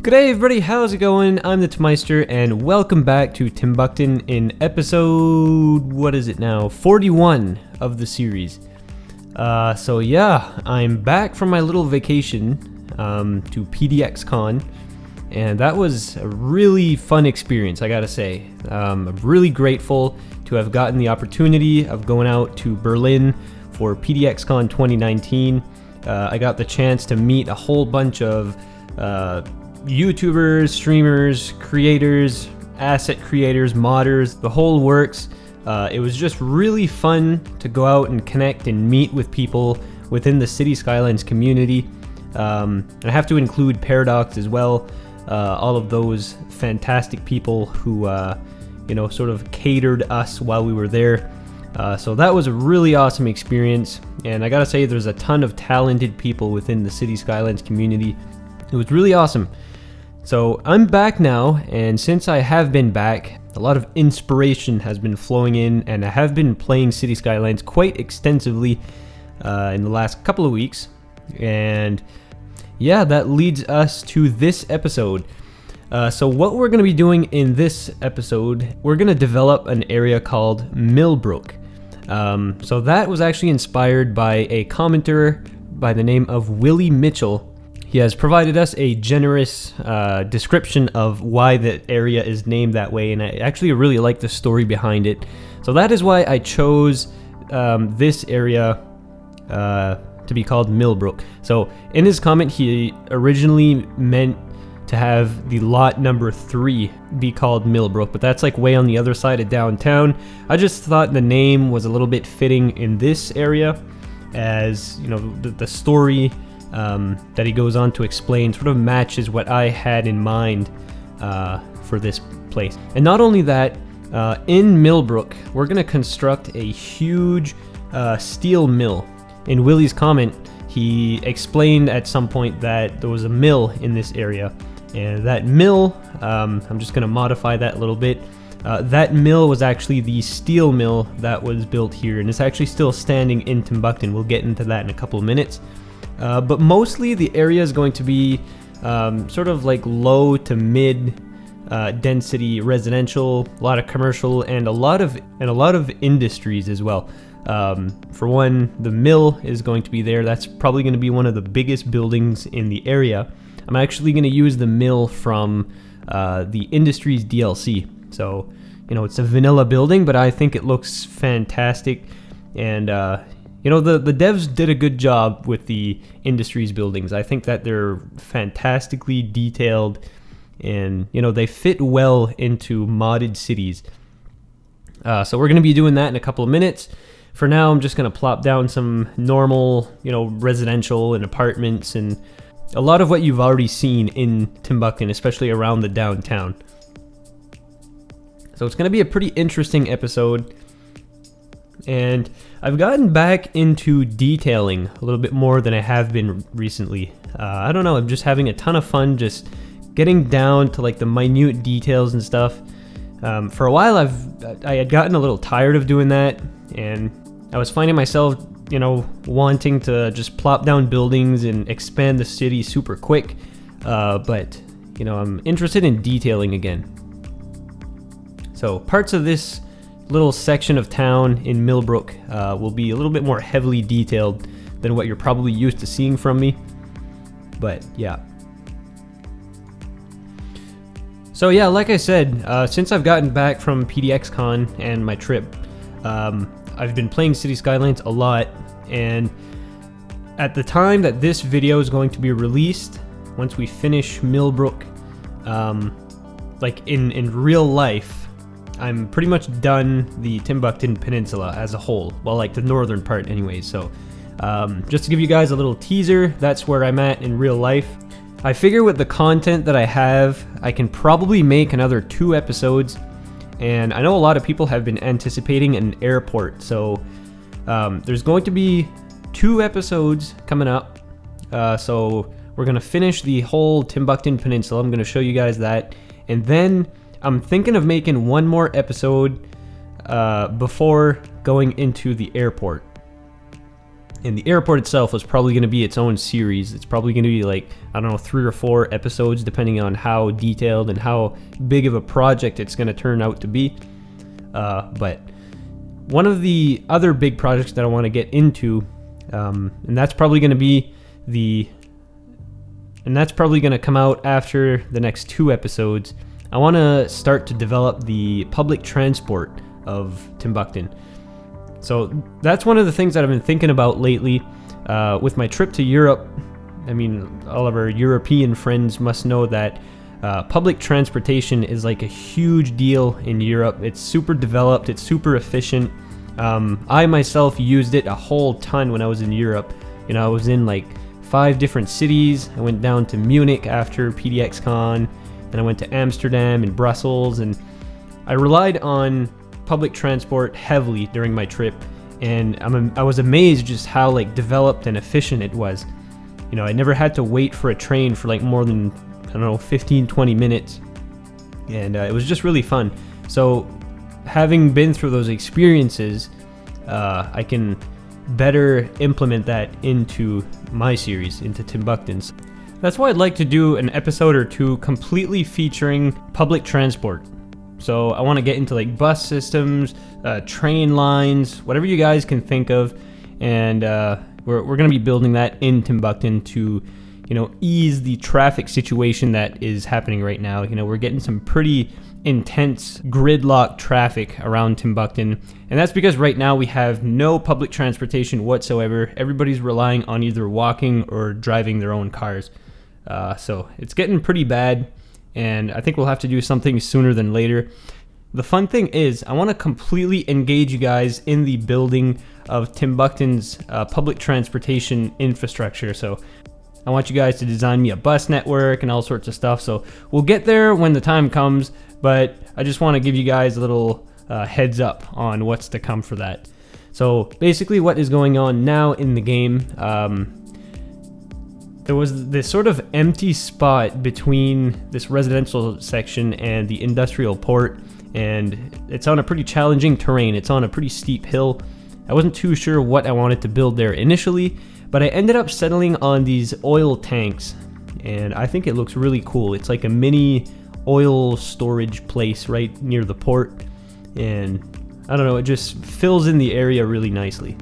G'day everybody, how's it going? I'm the Tmeister and welcome back to Timbukton in episode, what is it now, 41 of the series. So yeah, I'm back from my little vacation to PDXcon, and that was a really fun experience, I gotta say. I'm really grateful to have gotten the opportunity of going out to Berlin for PDXcon 2019. I got the chance to meet a whole bunch of YouTubers, streamers, creators, asset creators, modders, the whole works. It was just really fun to go out and connect and meet with people within the City Skylines community. I have to include Paradox as well. All of those fantastic people who, sort of catered us while we were there. So that was a really awesome experience. And I gotta say, there's a ton of talented people within the City Skylines community. It was really awesome. So I'm back now, and since I have been back, a lot of inspiration has been flowing in, and I have been playing City Skylines quite extensively in the last couple of weeks. And yeah, that leads us to this episode. So what we're going to be doing in this episode, we're going to develop an area called Millbrooke. So that was actually inspired by a commenter by the name of Willie Mitchell. He has provided us a generous description of why the area is named that way, and I actually really like the story behind it. So that is why I chose this area to be called Millbrook. So in his comment, he originally meant to have the lot number 3 be called Millbrook, but that's like way on the other side of downtown. I just thought the name was a little bit fitting in this area, as you know, the story that he goes on to explain sort of matches what I had in mind for this place. And not only that, in Millbrook, we're going to construct a huge steel mill. In Willie's comment, he explained at some point that there was a mill in this area. And that mill, I'm just going to modify that a little bit. That mill was actually the steel mill that was built here, and it's actually still standing in Timbukton. We'll get into that in a couple of minutes. But mostly the area is going to be sort of like low to mid density residential, a lot of commercial, and a lot of industries as well. For one, the mill is going to be there. That's probably going to be one of the biggest buildings in the area. I'm actually going to use the mill from the Industries DLC. So, it's a vanilla building, but I think it looks fantastic. And the devs did a good job with the Industries buildings. I think that they're fantastically detailed, and they fit well into modded cities. So we're going to be doing that in a couple of minutes. For now, I'm just going to plop down some normal, residential and apartments, and a lot of what you've already seen in Timbukton, especially around the downtown. So it's going to be a pretty interesting episode. And I've gotten back into detailing a little bit more than I have been recently. I don't know, I'm just having a ton of fun just getting down to like the minute details and stuff. For a while I had gotten a little tired of doing that, and I was finding myself, wanting to just plop down buildings and expand the city super quick. But I'm interested in detailing again. So parts of this little section of town in Millbrook will be a little bit more heavily detailed than what you're probably used to seeing from me. But yeah. So yeah, like I said, since I've gotten back from PDXcon and my trip, I've been playing City Skylines a lot, and at the time that this video is going to be released, once we finish Millbrook, like in real life, I'm pretty much done the Timbukton Peninsula as a whole. Well, like the northern part anyway. So just to give you guys a little teaser, that's where I'm at in real life. I figure with the content that I have, I can probably make another 2 episodes. And I know a lot of people have been anticipating an airport. So there's going to be 2 episodes coming up. So we're going to finish the whole Timbukton Peninsula. I'm going to show you guys that. And then I'm thinking of making one more episode before going into the airport. And the airport itself was probably going to be its own series. It's probably going to be like, I don't know, 3 or 4 episodes, depending on how detailed and how big of a project it's going to turn out to be. But one of the other big projects that I want to get into, and that's probably going to come out after the next 2 episodes. I want to start to develop the public transport of Timbukton. So that's one of the things that I've been thinking about lately. With my trip to Europe, I mean, all of our European friends must know that public transportation is like a huge deal in Europe. It's super developed, it's super efficient. I myself used it a whole ton when I was in Europe. You know, I was in like 5 different cities. I went down to Munich after PDXcon, then I went to Amsterdam and Brussels, and I relied on public transport heavily during my trip, and I was amazed just how like developed and efficient it was. You know, I never had to wait for a train for like more than, I don't know, 15-20 minutes, and it was just really fun. So having been through those experiences, I can better implement that into my series, into Timbukton's. That's why I'd like to do an episode or 2 completely featuring public transport. So I want to get into like bus systems, train lines, whatever you guys can think of, and we're going to be building that in Timbukton to, you know, ease the traffic situation that is happening right now. You know, we're getting some pretty intense gridlock traffic around Timbukton, and that's because right now we have no public transportation whatsoever. Everybody's relying on either walking or driving their own cars. So it's getting pretty bad, and I think we'll have to do something sooner than later. The fun thing is, I want to completely engage you guys in the building of Timbukton's public transportation infrastructure. So I want you guys to design me a bus network and all sorts of stuff. So we'll get there when the time comes, but I just want to give you guys a little heads up on what's to come for that. So basically what is going on now in the game, there was this sort of empty spot between this residential section and the industrial port, and it's on a pretty challenging terrain. It's on a pretty steep hill. I wasn't too sure what I wanted to build there initially, but I ended up settling on these oil tanks, and I think it looks really cool. It's like a mini oil storage place right near the port, and I don't know, it just fills in the area really nicely.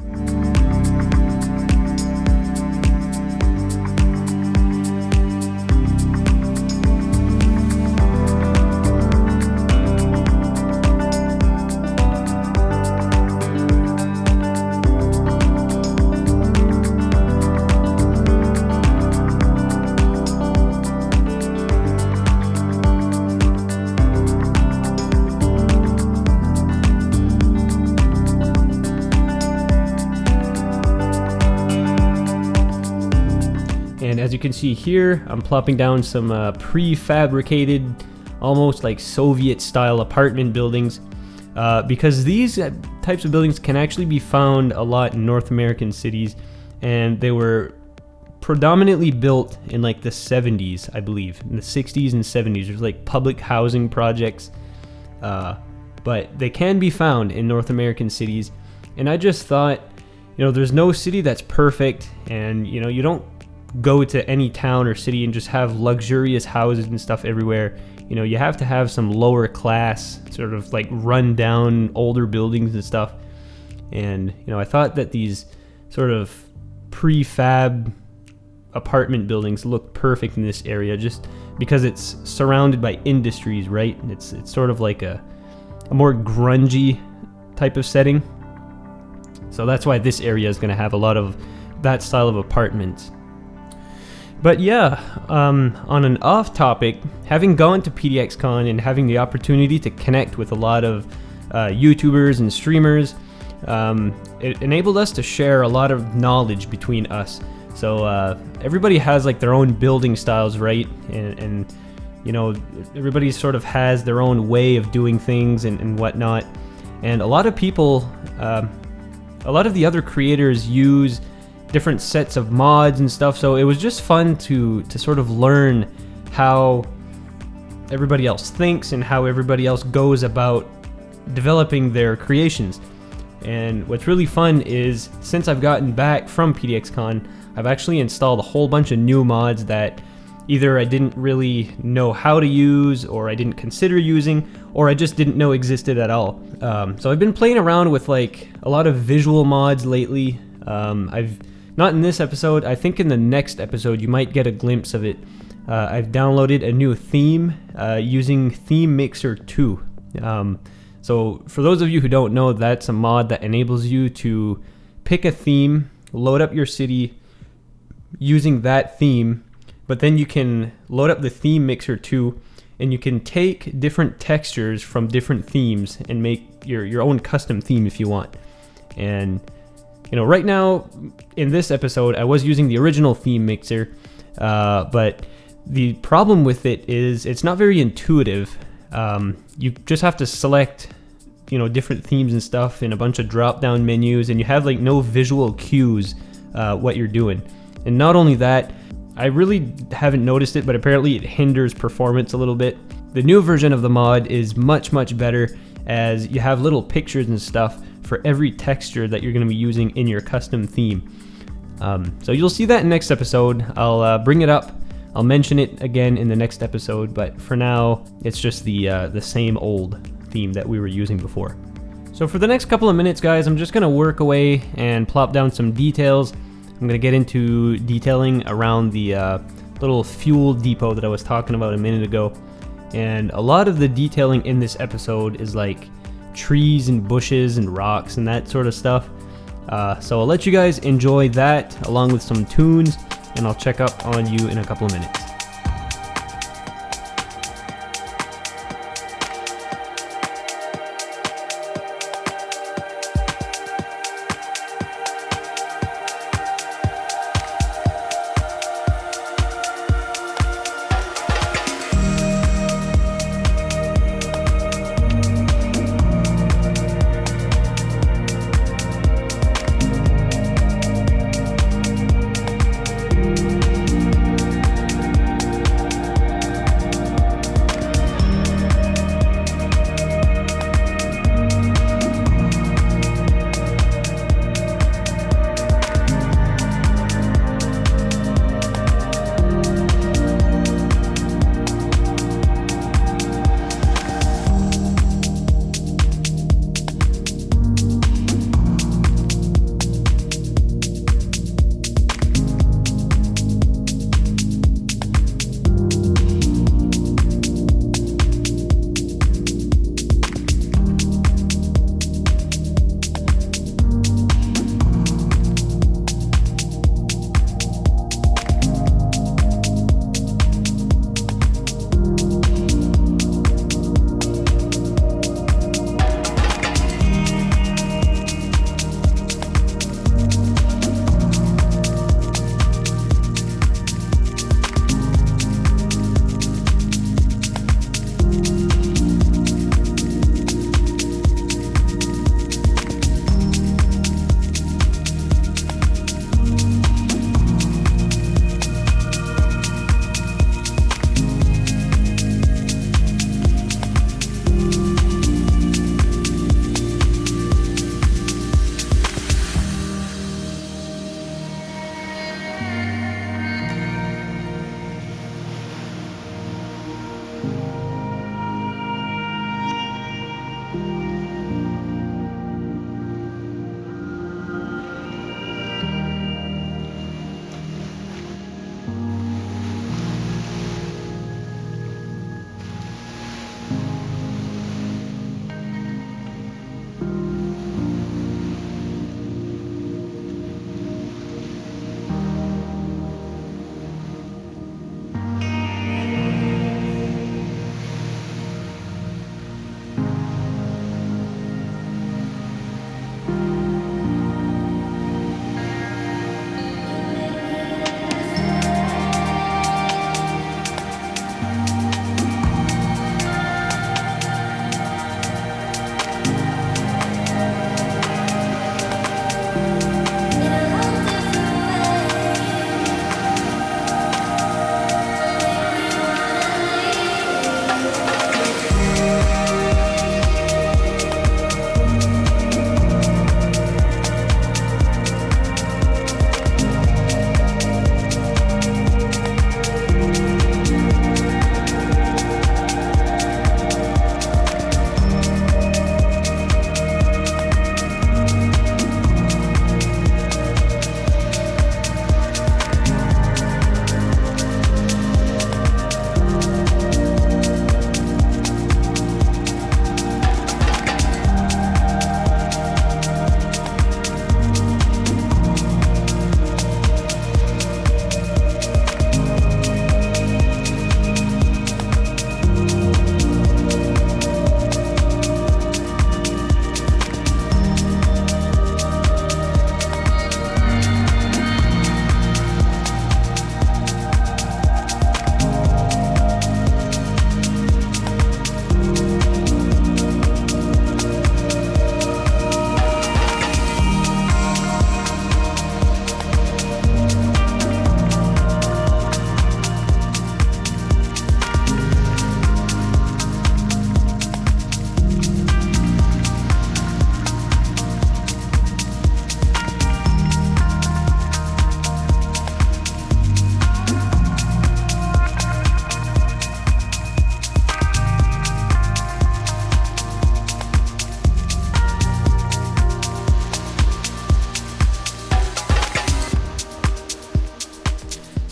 And as you can see here, I'm plopping down some prefabricated, almost like Soviet-style apartment buildings, because these types of buildings can actually be found a lot in North American cities, and they were predominantly built in like the 70s, I believe, in the 60s and 70s. There's like public housing projects, but they can be found in North American cities. And I just thought, you know, there's no city that's perfect, and you know, you don't go to any town or city and just have luxurious houses and stuff everywhere. You know, you have to have some lower class, sort of like run down older buildings and stuff. And you know, I thought that these sort of prefab apartment buildings look perfect in this area, just because it's surrounded by industries, right? It's sort of like a more grungy type of setting. So that's why this area is going to have a lot of that style of apartments. But yeah, on an off topic, having gone to PDXcon and having the opportunity to connect with a lot of YouTubers and streamers, it enabled us to share a lot of knowledge between us. So everybody has like their own building styles, right? And you know, everybody sort of has their own way of doing things and whatnot. And a lot of people, a lot of the other creators use different sets of mods and stuff, so it was just fun to sort of learn how everybody else thinks and how everybody else goes about developing their creations. And what's really fun is, since I've gotten back from PDXcon, I've actually installed a whole bunch of new mods that either I didn't really know how to use, or I didn't consider using, or I just didn't know existed at all. So I've been playing around with like a lot of visual mods lately. I've not in this episode, I think in the next episode you might get a glimpse of it. I've downloaded a new theme using Theme Mixer 2. So for those of you who don't know, that's a mod that enables you to pick a theme, load up your city using that theme, but then you can load up the Theme Mixer 2 and you can take different textures from different themes and make your own custom theme if you want. And you know, right now in this episode I was using the original Theme Mixer, but the problem with it is it's not very intuitive. You just have to select, you know, different themes and stuff in a bunch of drop down menus, and you have like no visual cues what you're doing. And not only that, I really haven't noticed it, but apparently it hinders performance a little bit. The new version of the mod is much better, as you have little pictures and stuff for every texture that you're going to be using in your custom theme. So you'll see that in next episode. I'll bring it up. I'll mention it again in the next episode, but for now, it's just the same old theme that we were using before. So for the next couple of minutes, guys, I'm just going to work away and plop down some details. I'm going to get into detailing around the little fuel depot that I was talking about a minute ago. And a lot of the detailing in this episode is like trees and bushes and rocks and that sort of stuff. So I'll let you guys enjoy that along with some tunes, and I'll check up on you in a couple of minutes.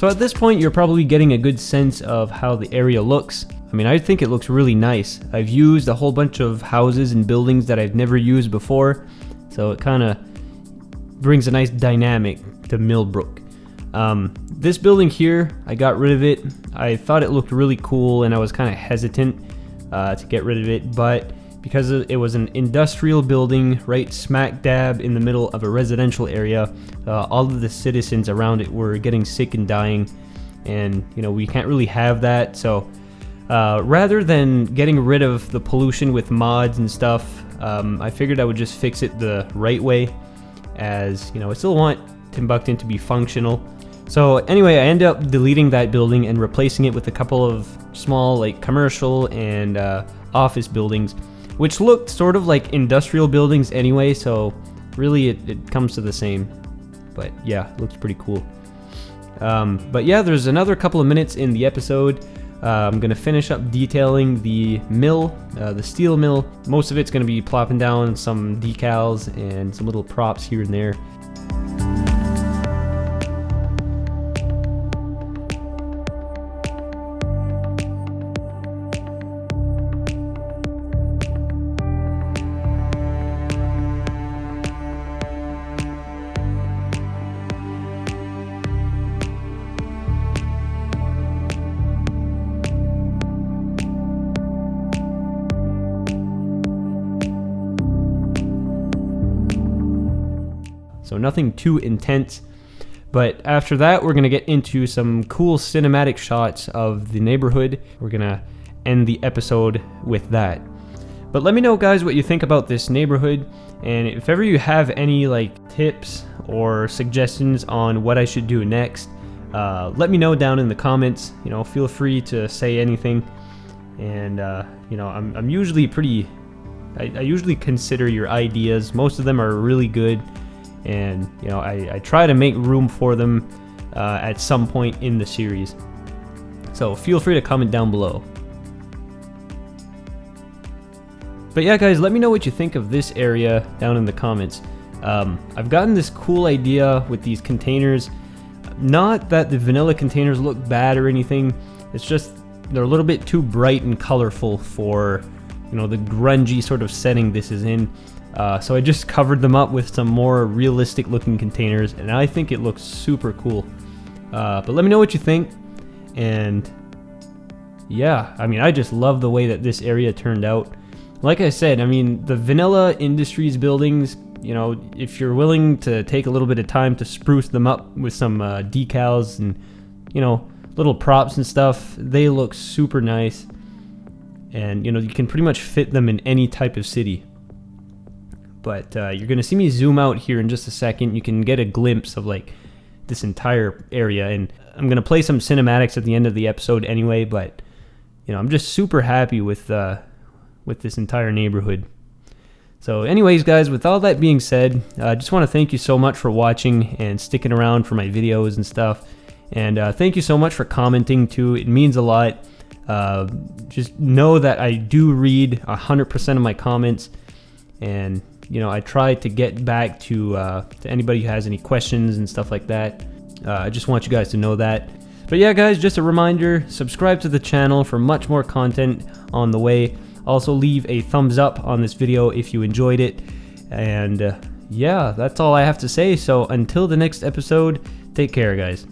So at this point, you're probably getting a good sense of how the area looks. I mean, I think it looks really nice. I've used a whole bunch of houses and buildings that I've never used before, so it kind of brings a nice dynamic to Millbrook. This building here, I got rid of it. I thought it looked really cool and I was kind of hesitant to get rid of it, but because it was an industrial building right smack dab in the middle of a residential area, all of the citizens around it were getting sick and dying, and you know, we can't really have that. So rather than getting rid of the pollution with mods and stuff, I figured I would just fix it the right way, as you know, I still want Timbukton to be functional. So anyway, I ended up deleting that building and replacing it with a couple of small like commercial and office buildings, which looked sort of like industrial buildings anyway, so really it comes to the same. But yeah, it looks pretty cool. But yeah, there's another couple of minutes in the episode. I'm gonna finish up detailing the mill, the steel mill. Most of it's gonna be plopping down some decals and some little props here and there. So nothing too intense, but after that we're gonna get into some cool cinematic shots of the neighborhood. We're gonna end the episode with that. But let me know, guys, what you think about this neighborhood, and if ever you have any like tips or suggestions on what I should do next, let me know down in the comments. You know, feel free to say anything, and you know, I'm usually pretty. I usually consider your ideas. Most of them are really good. And you know, I try to make room for them at some point in the series, so feel free to comment down below. But yeah, guys, let me know what you think of this area down in the comments. I've gotten this cool idea with these containers. Not that the vanilla containers look bad or anything, it's just they're a little bit too bright and colorful for, you know, the grungy sort of setting this is in. So I just covered them up with some more realistic looking containers, and I think it looks super cool. But let me know what you think. And yeah, I mean, I just love the way that this area turned out. Like I said, I mean, the Vanilla Industries buildings, you know, if you're willing to take a little bit of time to spruce them up with some decals and, you know, little props and stuff, they look super nice. And, you know, you can pretty much fit them in any type of city. But you're going to see me zoom out here in just a second. You can get a glimpse of like this entire area, and I'm going to play some cinematics at the end of the episode anyway, but you know, I'm just super happy with this entire neighborhood. So anyways, guys, with all that being said, I just want to thank you so much for watching and sticking around for my videos and stuff. And thank you so much for commenting too. It means a lot. Just know that I do read 100% of my comments, and you know, I try to get back to anybody who has any questions and stuff like that. I just want you guys to know that. But yeah, guys, just a reminder, subscribe to the channel for much more content on the way. Also, leave a thumbs up on this video if you enjoyed it. And yeah, that's all I have to say. So until the next episode, take care, guys.